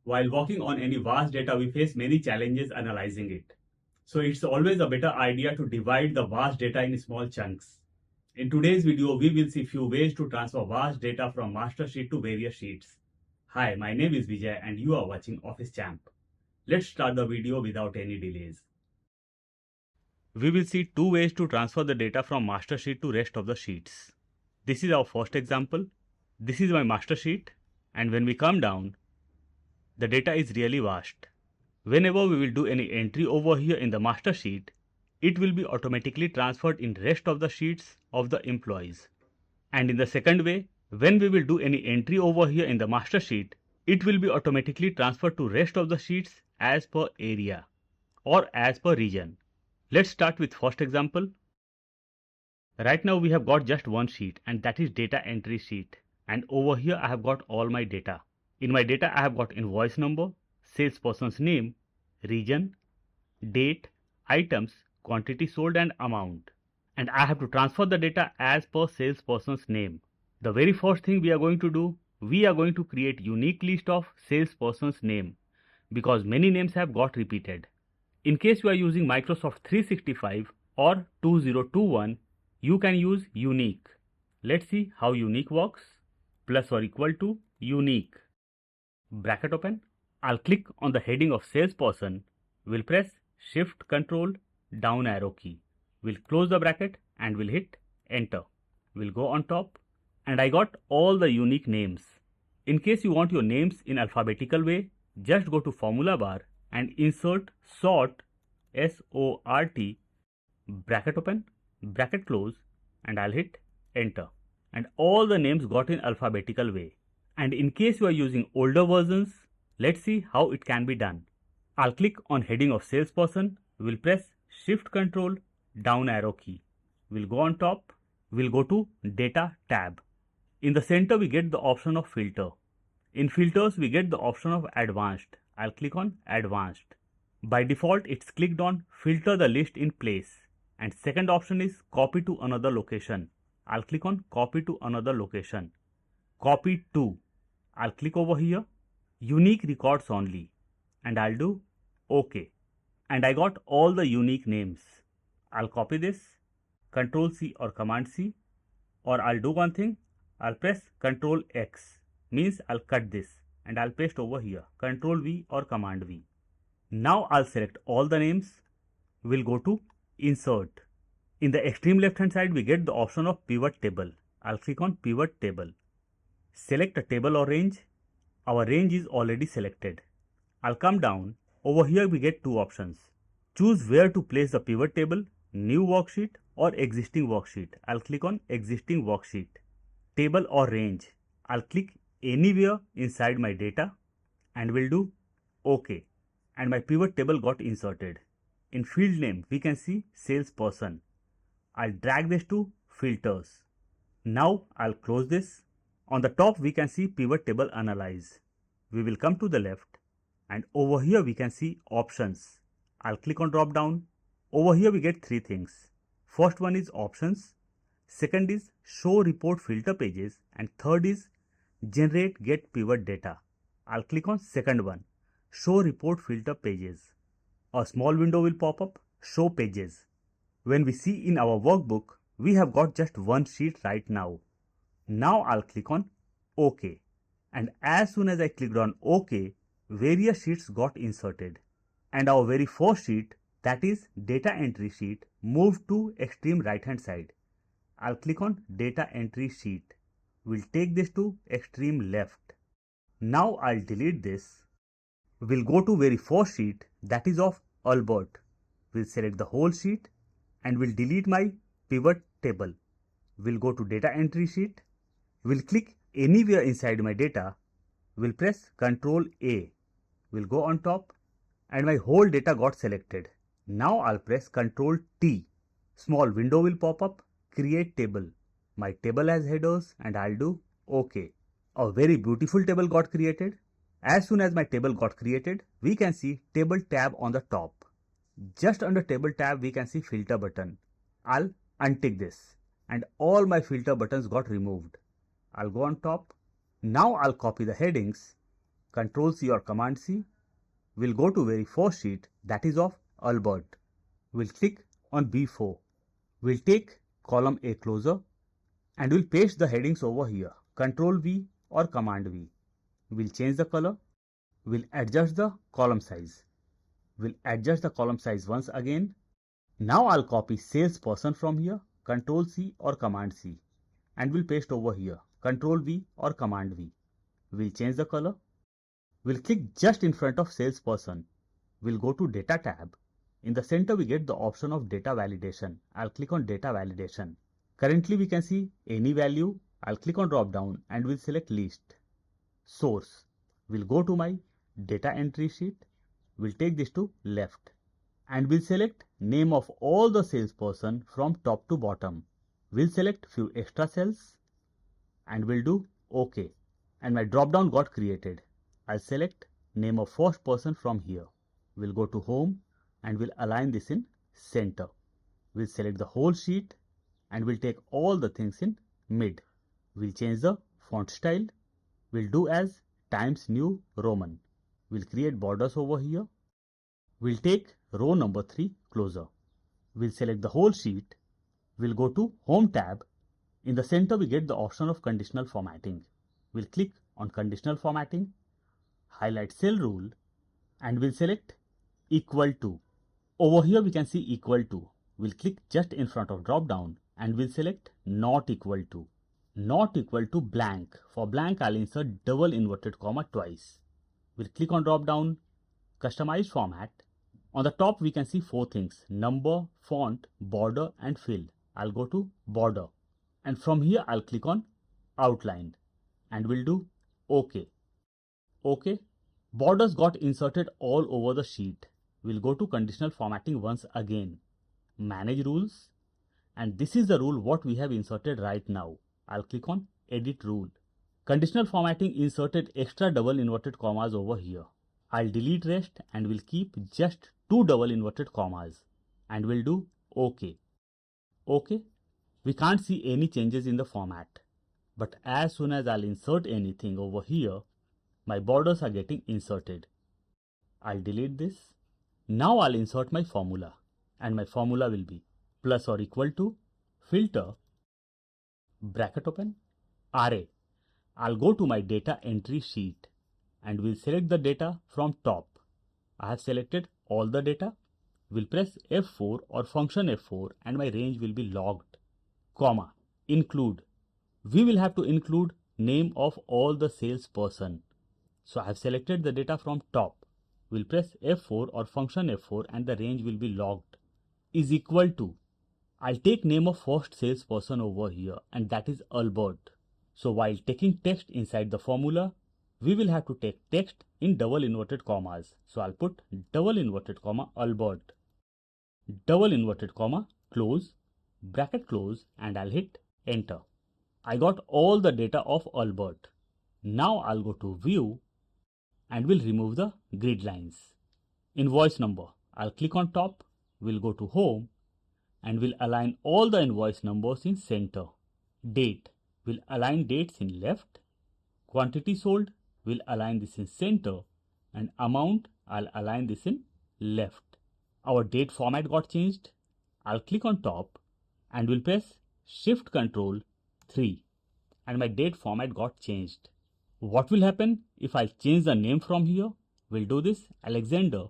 While working on any vast data, we face many challenges analyzing it. So it's always a better idea to divide the vast data in small chunks. In today's video, we will see few ways to transfer vast data from Mastersheet to various sheets. Hi, my name is Vijay and you are watching OfficeChamp. Let's start the video without any delays. We will see two ways to transfer the data from Mastersheet to rest of the sheets. This is our first example. This is my Mastersheet, and when we come down, the data is really vast. Whenever we will do any entry over here in the master sheet, it will be automatically transferred in rest of the sheets of the employees. And in the second way, when we will do any entry over here in the master sheet, it will be automatically transferred to rest of the sheets as per area or as per region. Let's start with first example. Right now we have got just one sheet, and that is data entry sheet. And over here I have got all my data. In my data, I have got invoice number, salesperson's name, region, date, items, quantity sold and amount. And I have to transfer the data as per salesperson's name. The very first thing we are going to do, we are going to create unique list of salesperson's name because many names have got repeated. In case you are using Microsoft 365 or 2021, you can use unique. Let's see how unique works. Plus or equal to unique. Bracket open. I'll click on the heading of salesperson. We'll press shift control down arrow key. We'll close the bracket and we'll hit enter. We'll go on top and I got all the unique names. In case you want your names in alphabetical way, just go to formula bar and insert sort S-O-R-T, bracket open, bracket close, and I'll hit enter. And all the names got in alphabetical way. And in case you are using older versions, let's see how it can be done. I'll click on heading of salesperson. We'll press shift control down arrow key. We'll go on top. We'll go to data tab. In the center we get the option of filter. In filters we get the option of advanced. I'll click on advanced. By default it's clicked on filter the list in place. And second option is copy to another location. I'll click on copy to another location. Copy to. I'll click over here. Unique records only. And I'll do OK. And I got all the unique names. I'll copy this. Control C or Command C. Or I'll do one thing. I'll press Control X. Means I'll cut this. And I'll paste over here. Control V or Command V. Now I'll select all the names. We'll go to Insert. In the extreme left hand side we get the option of pivot table. I'll click on pivot table. Select a table or range. Our range is already selected. I'll come down. Over here we get two options. Choose where to place the pivot table, new worksheet or existing worksheet. I'll click on existing worksheet. Table or range. I'll click anywhere inside my data and we'll do OK. And my pivot table got inserted. In field name we can see salesperson. I'll drag this to filters. Now I'll close this. On the top we can see pivot table analyze. We will come to the left and over here we can see options. I'll click on drop down. Over here we get three things. First one is options. Second is show report filter pages and third is generate get pivot data. I'll click on second one. Show report filter pages. A small window will pop up. Show pages. When we see in our workbook, we have got just one sheet right now. Now I'll click on OK. And as soon as I clicked on OK, various sheets got inserted. And our very first sheet, that is data entry sheet, moved to extreme right hand side. I'll click on data entry sheet. We'll take this to extreme left. Now I'll delete this. We'll go to very first sheet, that is of Albert. We'll select the whole sheet and we'll delete my pivot table. We'll go to data entry sheet. We'll click anywhere inside my data. We'll press Ctrl A. We'll go on top and my whole data got selected. Now I'll press Ctrl T. Small window will pop up. Create table. My table has headers and I'll do OK. A very beautiful table got created. As soon as my table got created, we can see table tab on the top. Just under table tab we can see filter button. I'll untick this and all my filter buttons got removed. I'll go on top. Now I'll copy the headings Control C or Command C. We'll go to very first sheet, that is of Albert. We'll click on B4. We'll take column A closer and we'll paste the headings over here. Control V or Command V. We'll change the color. We'll adjust the column size. We'll adjust the column size once again. Now I'll copy salesperson from here. Control C or Command C. And we'll paste over here. Control V or Command V. We'll change the color. We'll click just in front of salesperson. We'll go to Data tab. In the center we get the option of data validation. I'll click on data validation. Currently we can see any value. I'll click on drop down and we'll select list. Source. We'll go to my data entry sheet. We'll take this to left. And we'll select name of all the salesperson from top to bottom. We'll select few extra cells and we'll do OK. And my drop down got created. I'll select name of first person from here. We'll go to home and we'll align this in center. We'll select the whole sheet and we'll take all the things in mid. We'll change the font style. We'll do as Times New Roman. We'll create borders over here. We'll take row number 3 closer. We'll select the whole sheet. We'll go to Home tab. In the center we get the option of conditional formatting. We'll click on conditional formatting, highlight cell rule and we'll select equal to. Over here we can see equal to. We'll click just in front of drop down and we'll select not equal to. Not equal to blank. For blank I'll insert double inverted comma twice. We'll click on drop down, customize format. On the top we can see 4 things: number, font, border and fill. I'll go to border and from here I'll click on outline and we'll do OK. OK. Borders got inserted all over the sheet. We'll go to conditional formatting once again. Manage rules. And this is the rule what we have inserted right now. I'll click on edit rule. Conditional formatting inserted extra double inverted commas over here. I'll delete rest and we'll keep just 2 double inverted commas. And we'll do OK. OK. We can't see any changes in the format. But as soon as I'll insert anything over here, my borders are getting inserted. I'll delete this. Now I'll insert my formula. And my formula will be plus or equal to filter, bracket open, array. I'll go to my data entry sheet and we'll select the data from top. I have selected all the data. We'll press F4 or function F4 and my range will be logged. Comma, include. We will have to include name of all the salesperson. So I have selected the data from top. We'll press F4 or function F4 and the range will be logged. Is equal to. I'll take name of first salesperson over here and that is Albert. So while taking text inside the formula, we will have to take text in double inverted commas. So I'll put double inverted comma Albert, double inverted comma close, bracket close and I'll hit enter. I got all the data of Albert. Now I'll go to view and we'll remove the grid lines. Invoice number. I'll click on top. We'll go to home and we'll align all the invoice numbers in center. Date. We'll align dates in left. Quantity sold. We'll align this in center. And amount. I'll align this in left. Our date format got changed. I'll click on top and we'll press Shift Control 3 and my date format got changed. What will happen if I change the name from here? We'll do this Alexander.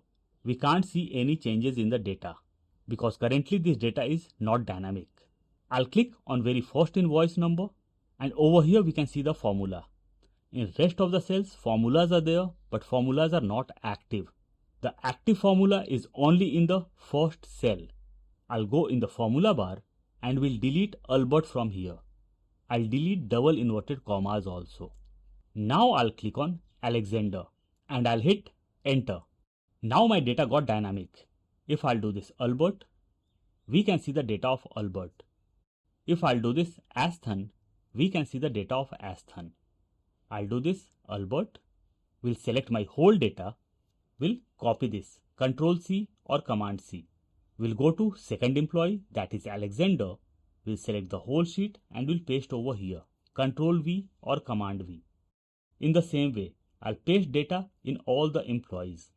We can't see any changes in the data because currently this data is not dynamic. I'll click on very first invoice number and over here we can see the formula. In rest of the cells formulas are there but formulas are not active. The active formula is only in the first cell. I'll go in the formula bar and we'll delete Albert from here. I'll delete double inverted commas also. Now I'll click on Alexander and I'll hit enter. Now my data got dynamic. If I'll do this Albert, we can see the data of Albert. If I'll do this Aston, we can see the data of Aston. I'll do this Albert. We'll select my whole data. We'll copy this, Control C or Command C. We'll go to second employee, that is Alexander. We'll select the whole sheet and we'll paste over here, Control V or Command V. In the same way, I'll paste data in all the employees.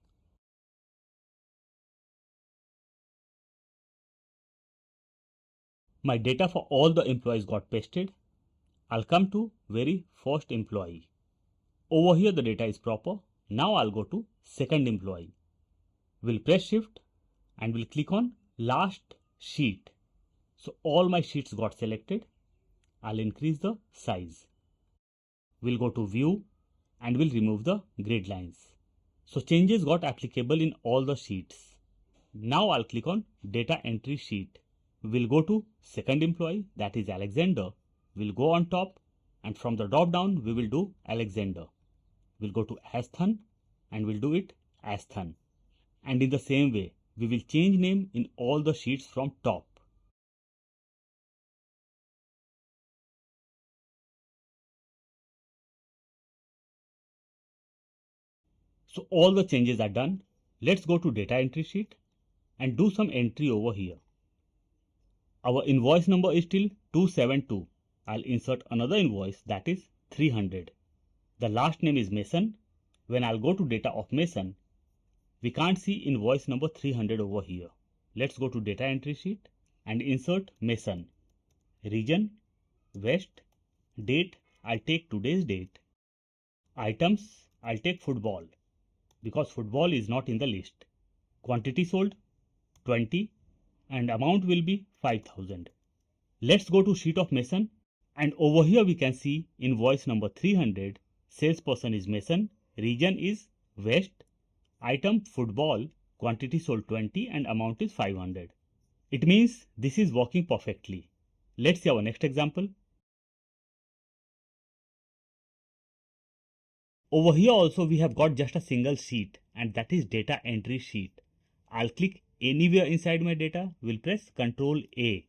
My data for all the employees got pasted. I'll come to very first employee. Over here the data is proper. Now I'll go to second employee. We'll press shift and we'll click on last sheet. So all my sheets got selected. I'll increase the size. We'll go to view and we'll remove the grid lines. So changes got applicable in all the sheets. Now I'll click on data entry sheet. We'll go to second employee, that is Alexander. We'll go on top and from the drop down we will do Alexander. We'll go to Asthan and we'll do it Asthan. And in the same way, we will change name in all the sheets from top. So all the changes are done. Let's go to data entry sheet and do some entry over here. Our invoice number is still 272. I'll insert another invoice, that is 300. The last name is Mason. When I'll go to data of Mason, we can't see invoice number 300 over here. Let's go to data entry sheet and insert Mason. Region, West, date, I'll take today's date. Items, I'll take football because football is not in the list. Quantity sold, 20, and amount will be 5,000. Let's go to sheet of Mason and over here we can see invoice number 300. Salesperson is Mason, region is West, item football, quantity sold 20 and amount is 500. It means this is working perfectly. Let's see our next example. Over here also we have got just a single sheet and that is data entry sheet. I'll click anywhere inside my data, will press Ctrl A.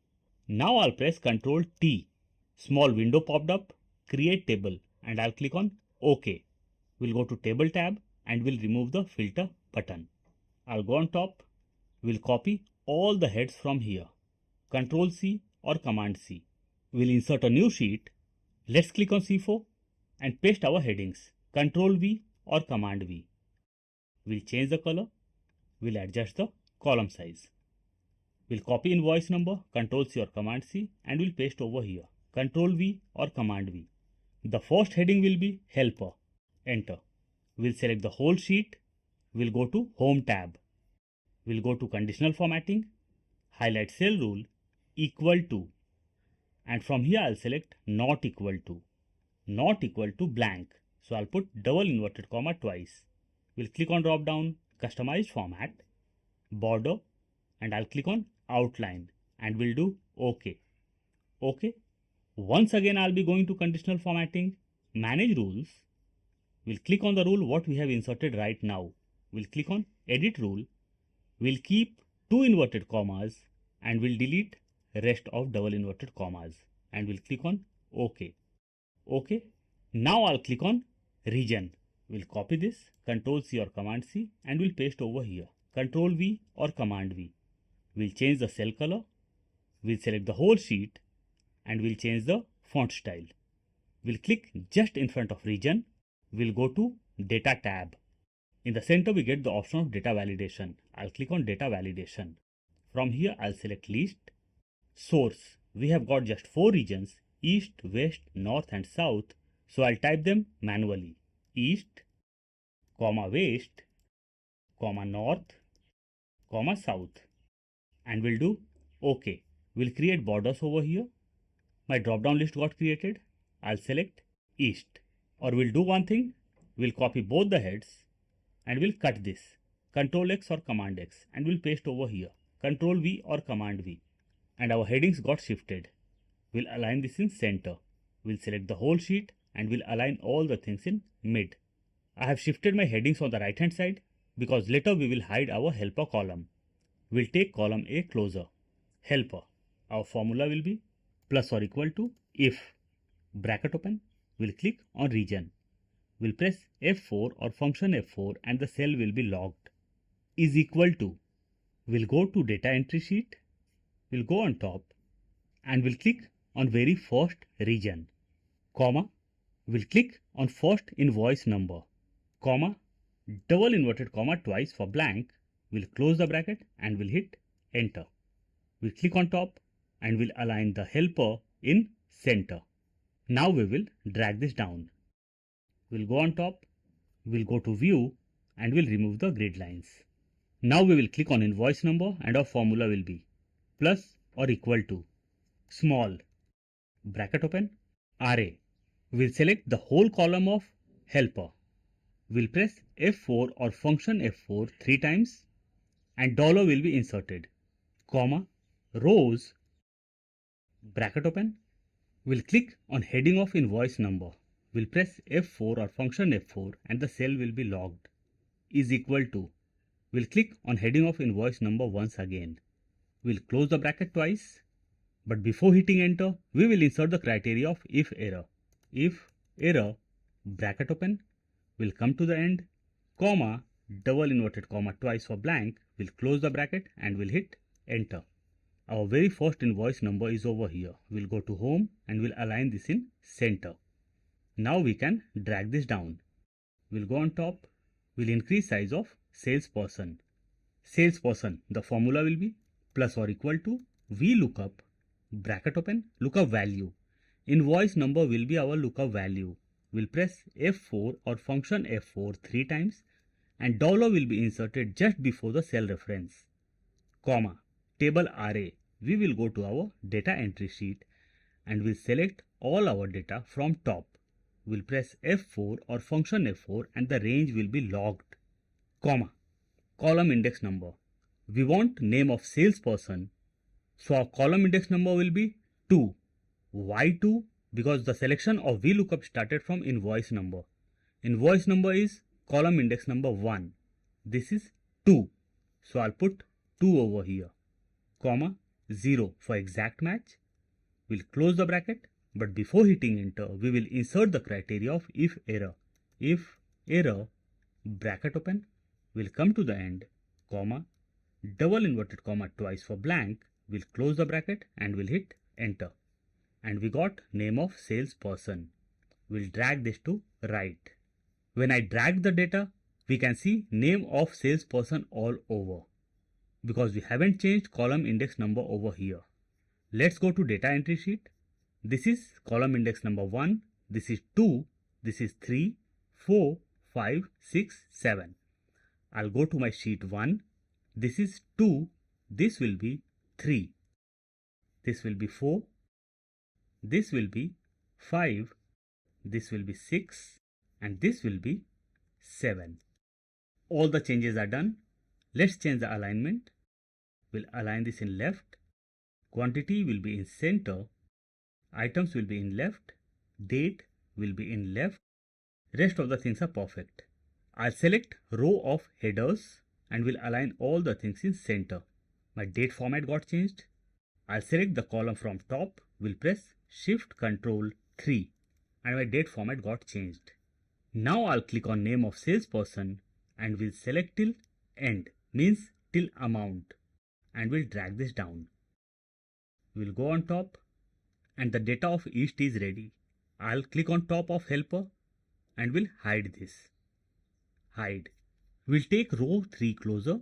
Now I'll press Ctrl T. Small window popped up, create table and I'll click on OK. We'll go to table tab and we'll remove the filter button. I'll go on top, we'll copy all the heads from here. Ctrl C or Command C. We'll insert a new sheet. Let's click on C4 and paste our headings. Ctrl V or Command V. We'll change the color. We'll adjust the column size. We'll copy invoice number, Ctrl C or Command C and we'll paste over here. Ctrl V or Command V. The first heading will be helper. Enter. We'll select the whole sheet. We'll go to Home tab. We'll go to Conditional Formatting, highlight cell rule, equal to, and from here I'll select not equal to blank. So I'll put double inverted comma twice. We'll click on drop down, Customize Format, Border, and I'll click on Outline and we'll do OK. OK. Once again I'll be going to Conditional Formatting, Manage Rules. We'll click on the rule what we have inserted right now. We'll click on Edit Rule. We'll keep two inverted commas and we'll delete rest of double inverted commas and we'll click on OK. OK. Now I'll click on Region. We'll copy this, Ctrl C or Command C and we'll paste over here. Ctrl V or Command V. We'll change the cell color. We'll select the whole sheet and we'll change the font style. We'll click just in front of region. We'll go to Data tab. In the center we get the option of data validation. I'll click on data validation. From here I'll select list. Source. We have got just 4 regions, east, west, north and south. So I'll type them manually. East, comma west, comma north, comma south. And we'll do OK. We'll create borders over here. My drop down list got created. I'll select east. Or we'll do one thing. We'll copy both the heads and we'll cut this. Ctrl X or Command X and we'll paste over here. Ctrl V or Command V. And our headings got shifted. We'll align this in center. We'll select the whole sheet and we'll align all the things in mid. I have shifted my headings on the right hand side because later we will hide our helper column. We'll take column A closer. Helper. Our formula will be plus or equal to if, bracket open, we'll click on region. We'll press F4 or function F4 and the cell will be logged. Is equal to, we'll go to data entry sheet, we'll go on top and we'll click on very first region, comma, we'll click on first invoice number. comma, double inverted comma twice for blank. We'll close the bracket and we'll hit enter. We'll click on top and we'll align the helper in center. Now we will drag this down. We'll go on top, we'll go to view and we'll remove the grid lines. Now we will click on invoice number and our formula will be plus or equal to small bracket open array. We'll select the whole column of helper. We'll press F4 or function F4 3 times and dollar will be inserted, comma, rows, bracket open. We'll click on heading of invoice number. We'll press F4 or function F4 and the cell will be logged, is equal to. We'll click on heading of invoice number once again. We'll close the bracket twice, but before hitting enter, we will insert the criteria of if error. If error, bracket open, will come to the end, comma, double inverted comma twice for blank, we'll close the bracket and we'll hit enter. Our very first invoice number is over here. We'll go to home and we'll align this in center. Now we can drag this down. We'll go on top, we'll increase size of salesperson. Salesperson, the formula will be plus or equal to VLOOKUP, bracket open, lookup value. Invoice number will be our lookup value. We'll press F4 or function F4 3 times and dollar will be inserted just before the cell reference, comma, table array. We will go to our data entry sheet and we'll select all our data from top. We'll press F4 or function F4 and the range will be logged, comma, column index number. We want name of salesperson, so our column index number will be 2. Why 2? Because the selection of VLOOKUP started from invoice number. Invoice number is column index number 1. This is 2. So I'll put 2 over here, comma, 0 for exact match. We'll close the bracket, but before hitting enter, we will insert the criteria of if error. If error, bracket open, will come to the end, comma, double inverted comma twice for blank, we'll close the bracket and we'll hit enter. And we got name of salesperson. We'll drag this to right. When I drag the data, we can see name of salesperson all over because we haven't changed column index number over here. Let's go to data entry sheet. This is column index number 1, this is 2, this is 3, 4, 5, 6, 7. I'll go to my sheet 1. This is 2, this will be 3, this will be 4, this will be 5, this will be 6 and this will be 7. All the changes are done. Let's change the alignment. We'll align this in left. Quantity will be in center. Items will be in left. Date will be in left. Rest of the things are perfect. I'll select row of headers and will align all the things in center. My date format got changed. I'll select the column from top. We'll press Shift Control 3 and my date format got changed. Now I'll click on name of salesperson and we'll select till end, means till amount, and we'll drag this down. We'll go on top and the data of east is ready. I'll click on top of helper and we'll hide this. Hide. We'll take row 3 closer.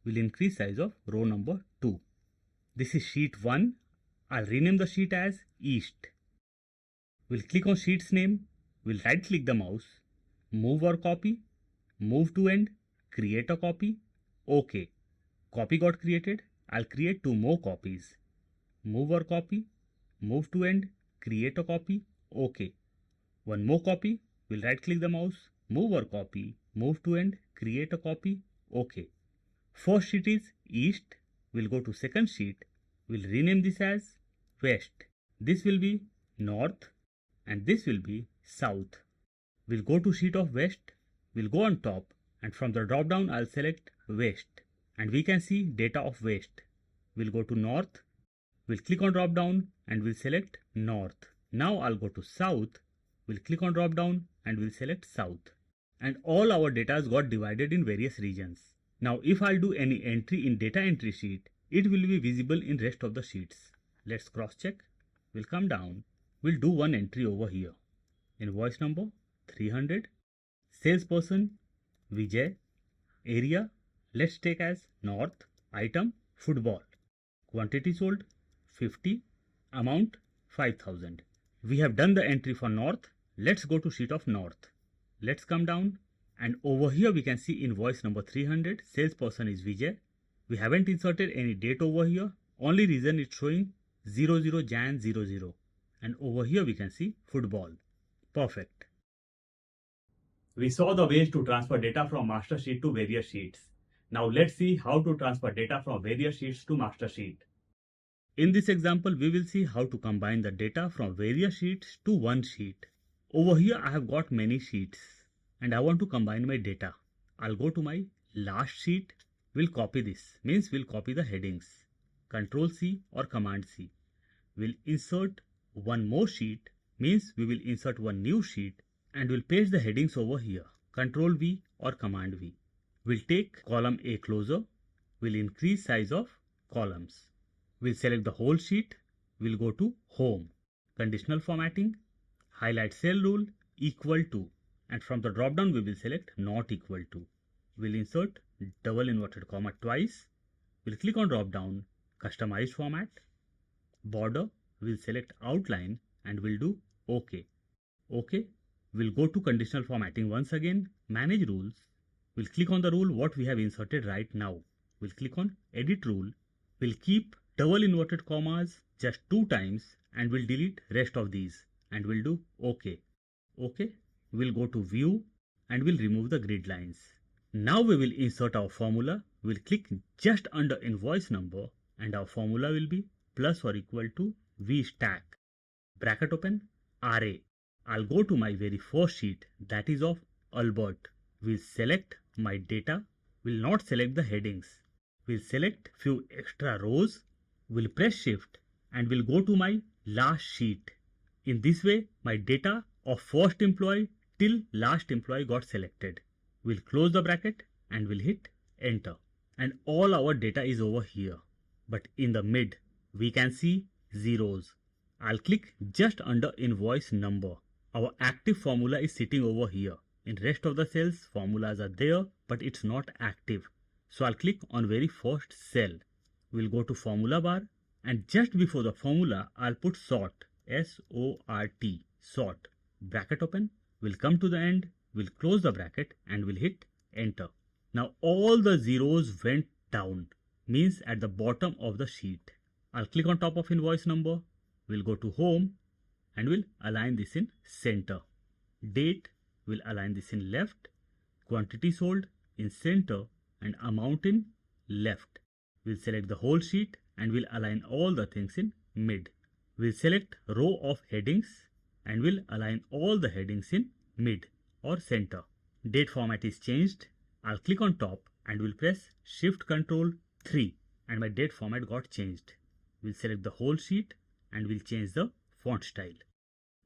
We'll increase size of row number 2. This is sheet 1. I'll rename the sheet as east. We'll click on sheet's name. We'll right click the mouse, move or copy, move to end, create a copy. OK. Copy got created. I'll create 2 more copies. Move or copy, move to end, create a copy. OK. One more copy. We'll right click the mouse, move or copy, move to end, create a copy. OK. First sheet is east. We'll go to second sheet. We'll rename this as west. This will be north and this will be south. We'll go to sheet of west. We'll go on top and from the drop down I'll select west and we can see data of west. We'll go to north. We'll click on drop down and we'll select north. Now I'll go to south. We'll click on drop down and we'll select south. And all our data has got divided in various regions. Now if I'll do any entry in data entry sheet, it will be visible in rest of the sheets. Let's cross check. We'll come down. We'll do one entry over here. Invoice number 300, salesperson, Vijay. Area, let's take as North. Item, football. Quantity sold, 50. Amount, 5,000. We have done the entry for North. Let's go to sheet of North. Let's come down, and over here we can see invoice number 300. Salesperson is Vijay. We haven't inserted any date over here. Only reason it's showing 00 Jan 00. And over here we can see football. Perfect. We saw the ways to transfer data from Mastersheet to various sheets. Now let's see how to transfer data from various sheets to Mastersheet. In this example, we will see how to combine the data from various sheets to one sheet. Over here, I have got many sheets and I want to combine my data. I'll go to my last sheet. We'll copy this, means we'll copy the headings. Control C or Command C. We'll insert one more sheet, means we will insert one new sheet and we'll paste the headings over here. Control V or Command V. We'll take column A closer. We'll increase size of columns. We'll select the whole sheet. We'll go to Home. Conditional formatting. Highlight cell rule equal to. And from the drop down we will select not equal to. We'll insert double inverted comma twice. We'll click on drop down. Customized format. Border. We'll select outline and we'll do OK. OK. We'll go to conditional formatting once again. Manage rules. We'll click on the rule what we have inserted right now. We'll click on edit rule. We'll keep double inverted commas just 2 times and we'll delete rest of these and we'll do OK. OK. We'll go to view and we'll remove the grid lines. Now we will insert our formula. We'll click just under invoice number and our formula will be plus or equal to V stack. Bracket open, RA. I'll go to my very first sheet, that is of Albert. We'll select my data. We'll not select the headings. We'll select few extra rows. We'll press shift and we'll go to my last sheet. In this way, my data of first employee till last employee got selected. We'll close the bracket and we'll hit enter. And all our data is over here. But in the mid, we can see zeros. I'll click just under invoice number. Our active formula is sitting over here. In rest of the cells, formulas are there, but it's not active. So I'll click on very first cell. We'll go to formula bar and just before the formula, I'll put sort, S-O-R-T, sort. Bracket open. We'll come to the end. We'll close the bracket and we'll hit enter. Now all the zeros went down, means at the bottom of the sheet. I'll click on top of invoice number. We'll go to home and we'll align this in center. Date, we'll align this in left. Quantity sold in center and amount in left. We'll select the whole sheet and we'll align all the things in mid. We'll select row of headings and we'll align all the headings in mid or center. Date format is changed. I'll click on top and we'll press Shift Ctrl 3 and my date format got changed. We'll select the whole sheet and we'll change the font style.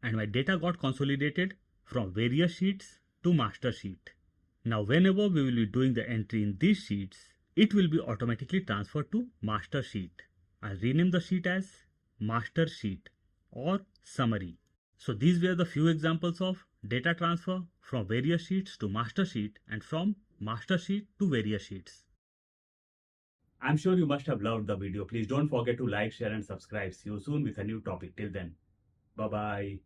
And my data got consolidated from various sheets to master sheet. Now whenever we will be doing the entry in these sheets, it will be automatically transferred to master sheet. I'll rename the sheet as master sheet or summary. So these were the few examples of data transfer from various sheets to master sheet and from master sheet to various sheets. I'm sure you must have loved the video. Please don't forget to like, share and subscribe. See you soon with a new topic. Till then, bye-bye.